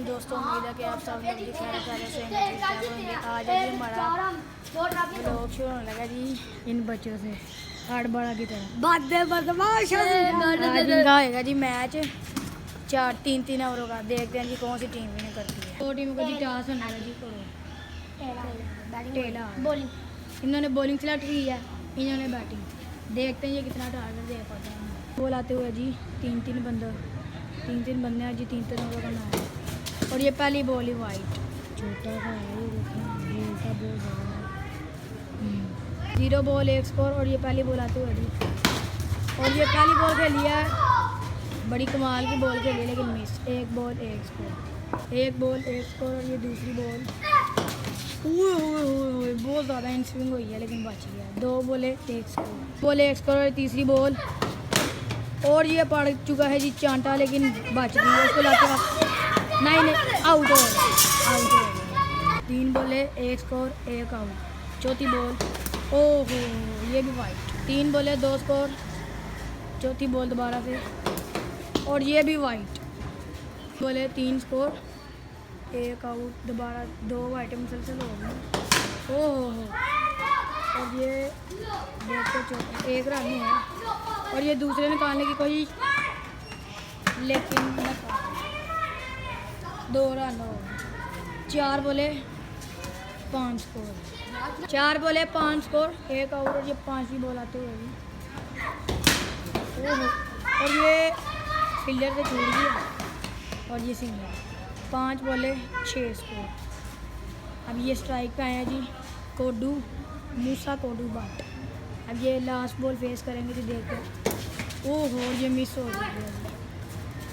दोस्तों, उम्मीद है कि आप सब लोग दिखाना पहले से होंगे। आज है हमारा ब्लॉग शुरू होने लगा जी इन बच्चों से 8-12 की तरह। आज इनका होएगा जी मैच 3-3 ओवरों का। देखते हैं जी कौन सी टीम विन करती है। 2 टीमों का जी टॉस होने लगा जी। टेला इन्होंने बॉलिंग सेलेक्ट की है, इन्होंने बैटिंग। देखते हैं ये कितना टारगेट दे पाते हैं। बॉल आते हुए जी 3-3 बंदे हैं जी। 3-3 ओवर का मैच है और ये पहली बॉल ही वाइट। छोटा सा है ये, देखें बॉल है 0 बॉल 1 स्कोर। और ये पहली बॉल आते हुए जी, और ये पहली बॉल खेली है, बड़ी कमाल की बॉल खेली है लेकिन miss. 1 ball 1 score, 1 ball 1 score. और ये दूसरी बॉल बहुत ज़्यादा इन स्विंग हुई है लेकिन बच गया। 2 बॉले 1 स्कोर। और तीसरी बॉल और ये पड़ चुका है जी चांटा लेकिन बच गई। उसको लाके नहीं आउट हो गया। 3 बॉले 1 स्कोर 1 आउट। चौथी बॉल ओहो ये भी वाइट। 3 बॉले 2 स्कोर। चौथी बॉल दोबारा से और ये भी वाइट। बॉले 3 स्कोर 1 आउट। दोबारा 2 वाइट मुसलसल हो गई। ओहो और ये देखो 1 रन है और ये दूसरे निकालने की कोशिश लेकिन 2 रन हो। 4 बॉले 5 स्कोर। 4 बॉले 5 स्कोर 1 आउट। और ये 5वीं बॉल आते हुए भी और ये फील्डर से छूट गया और ये सिंगल। 5 बॉले 6 स्कोर। अब ये स्ट्राइक पे आया जी मूसा कोडू बाट। अब ये लास्ट बॉल फेस करेंगे जी। देखो ओहो ये मिस हो गई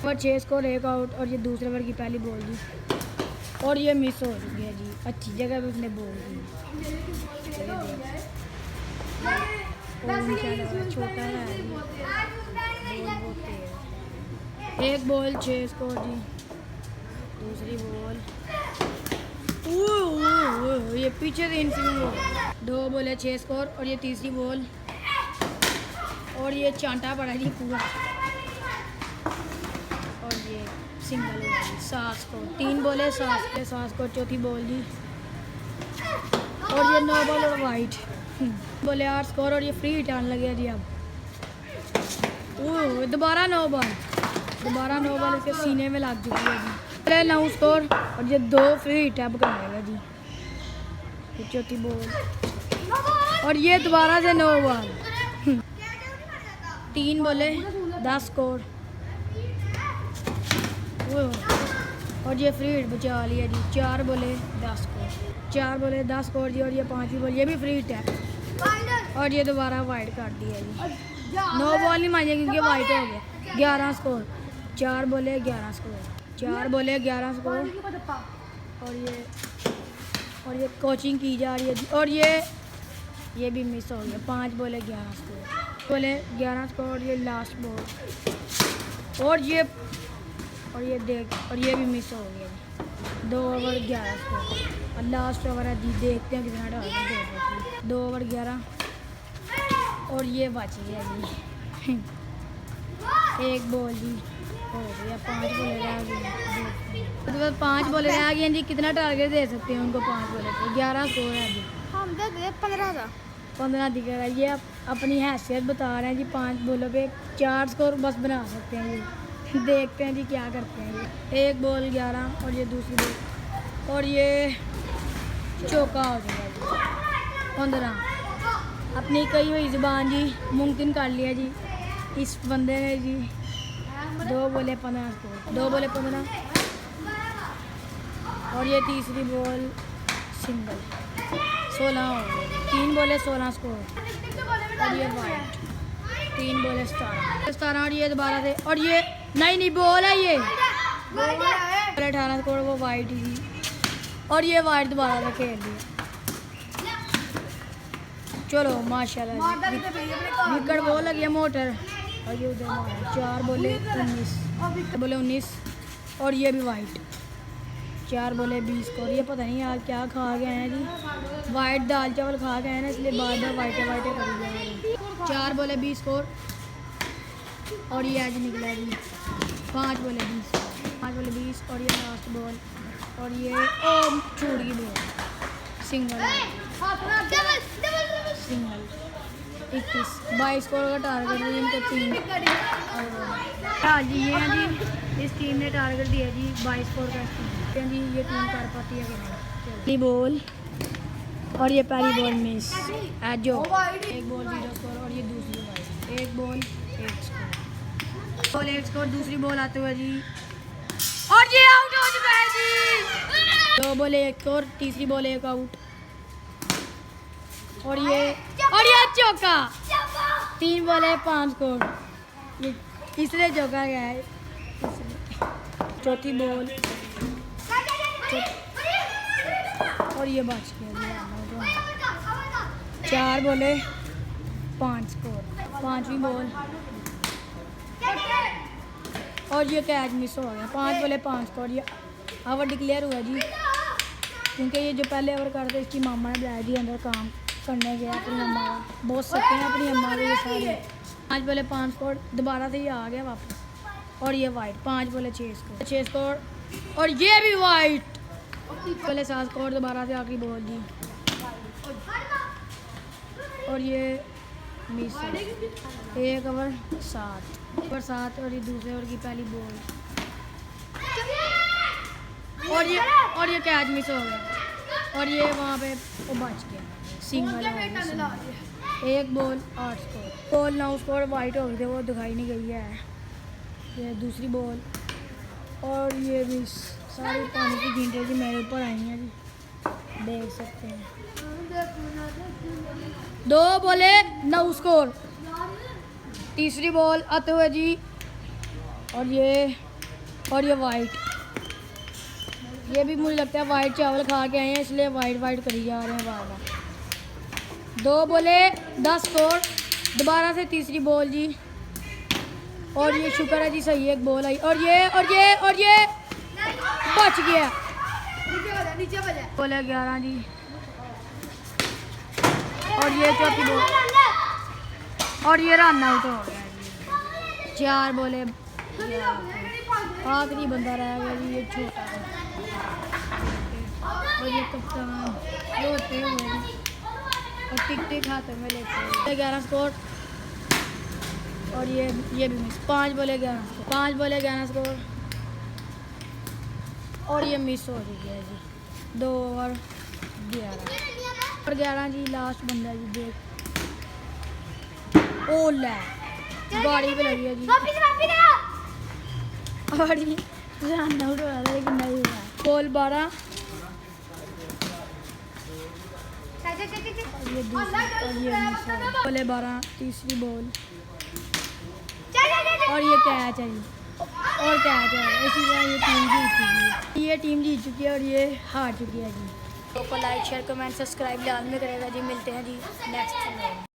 और 6 स्कोर 1 आउट। और ये दूसरे ओवर की पहली बॉल जी और ये मिस हो चुकी है जी। अच्छी जगह पे उसने बॉल दी। छोटा है बॉल 1 बॉल 6 स्कोर जी। दूसरी बॉल ये पीछे से इनस्विंग हो। 2 बॉले 6 स्कोर। और ये तीसरी बॉल और ये चांटा पड़ा जी पूरा और ये सिंगल हो गई। 7 स्कोर। 3 बॉले 7 स्कोर। चौथी बॉल जी और ये 9 बॉल और वाइट। बॉले 8 स्कोर। और ये फ्री हिट आने लगे जी। अब दोबारा 9 बॉल इसके सीने में लग चुकी है जी। 9 स्कोर और ये 2 फ्री हिट अब करेगा जी। चौथी बॉल और ये दोबारा से 9 बॉल 3 बॉले 10 स्कोर। और ये फ्री हिट बचा लिया जी। 4 बॉले 10 स्कोर। 4 बॉले 10 स्कोर जी। और ये 5वीं बॉल ये भी फ्री हिट है और ये दोबारा वाइट कर दिया जी। 9 बॉल नहीं मांगे क्योंकि वाइट हो गया। 11 स्कोर। 4 बॉले 11 स्कोर। 4 बॉले 11 स्कोर। और ये कोचिंग की जा रही है जी। और ये भी मिस हो गया। 5 बॉले 11 स्कोर। बॉले 11 स्कोर। और ये लास्ट बॉल और ये भी मिस हो गया जी। 2 ओवर 11 स्कोर और लास्ट ओवर है जी। देखते हैं कितना टारगेट दे सकते हैं। 2 ओवर 11 और ये बच गया जी। 1 बॉल जी हो गया। 5 बॉलें रह गई। 5 बॉलें रह गई हैं जी। कितना टारगेट दे सकते हैं उनको? 5 बॉलें पे 11 स्कोर है जी। हम दे 15 दिख रहा है। ये अपनी हैसियत बता रहे हैं जी। 5 बॉलों पे 4 स्कोर बस बना सकते हैं ये। देखते हैं जी क्या करते हैं ये। 1 बॉल 11 और ये दूसरी बॉल और ये चौका हो गया जी। 15 अपनी कही हुई ज़ुबान जी मुमकिन कर लिया जी इस बंदे ने जी। 2 बॉले 15 स्कोर। 2 बॉले 15 और ये तीसरी बॉल सिंगल 16 हो गए। 3 बॉले 16 स्कोर। और ये वाइट 3 बॉले 17 और ये दोबारा से और ये नहीं बॉल है ये 18 स्कोर। वो वाइट ही और ये वाइट दोबारा से खेल दिया। चलो माशाल्लाह विकेट बॉल लगी है मोटर। और ये उधर 4 बॉले 19 और ये भी वाइट। 4 बॉले 20 स्कोर। ये पता नहीं यार क्या खा गए हैं जी। वाइट दाल चावल खा गए हैं ना, इसलिए बार बार वाइटे कर गए। 4 बॉले 20 स्कोर और ये आज निकला जी। 5 बॉले 20 5 बोले 20 और ये लास्ट बॉल और ये छूट गई बॉल सिंगल सिंगल 21 22 स्कोर का टारगेट है इनको 3 हाँ जी ये हैं जी इस टीम ने टारगेट दिया जी 22 स्कोर का है जी ये टीम कर पाती है कि नहीं पहली बॉल और ये पहली बॉल मिस एजो एक बॉल 0 स्कोर और ये दूसरी बॉल एक बॉल 1 स्कोर बॉल 1 स्कोर दूसरी बॉल आते हुए जी और ये आउट हो चुका है जी 2 बॉल 1 स्कोर तीसरी बॉल 1 आउट और ये चौका 3 बॉल 5 स्कोर ये इसलिए चौका गया है चौथी बॉल और ये बच गया 4 बॉले 5 स्कोर 5वीं बॉल और ये कैच मिस हो गया 5 बॉले 5 स्कोर ये ओवर डिक्लेयर हुआ जी क्योंकि ये जो पहले ओवर करते इसकी मामा ने बुलाया जी अंदर काम करने गया अपनी अम्मा का बहुत सकते हैं अपनी अम्मा के ये सारे 5 बॉले 5 स्कोर दोबारा से ये आ गया वापस और ये वाइट 5 बॉले 6 स्कोर और ये भी वाइट पहले 7 स्कोर दोबारा से आखिरी बॉल जी और ये मिस एक ओवर 7 और ये दूसरे ओवर की पहली बॉल और ये कैच मिस हो गया और ये वहाँ पे वो बच गया सिंगल एक ball 8 score ball 9 score white हो गई थे वो दिखाई नहीं गई है ये दूसरी बॉल और ये भी सारी पानी की गेंदें जी मेरे ऊपर आई हैं जी देख सकते हैं 2 बॉले 9 स्कोर तीसरी बॉल आते हुए जी और ये वाइट ये भी मुझे लगता है वाइट चावल खा के आए हैं इसलिए वाइट करी जा रहे हैं बार बार 2 बॉले 10 स्कोर दोबारा से तीसरी बॉल जी और ये शुक्र है जी सही एक बॉल आई और ये बच गया बोले 11 जी और ये चौथी बॉल और ये रन आउट हो गया जी 4 बॉले आखिरी बंदा रह गया जी ये छोटा और ये कप्तान रोते हुए और टिक हाथ में लेते 11 स्कोर और ये भी मिस 5 बॉले 11 स्कोर और ये मिस हो चुकी है जी 2 ओवर 11 और 11 जी लास्ट बंदा जी देख ओ ले गाड़ी पे लगी है जी और ये रन आउट हो रहा था लेकिन नहीं हुआ बॉल 12 और ये दूसरी और ये मिस हो गई बॉले 12 तीसरी बॉल और ये कैच है जी और कैच है इसी तरह ये टीम जीत चुकी है और ये हार चुकी है जी तो लाइक शेयर कमेंट सब्सक्राइब लाजमी करेगा जी मिलते हैं जी नेक्स्ट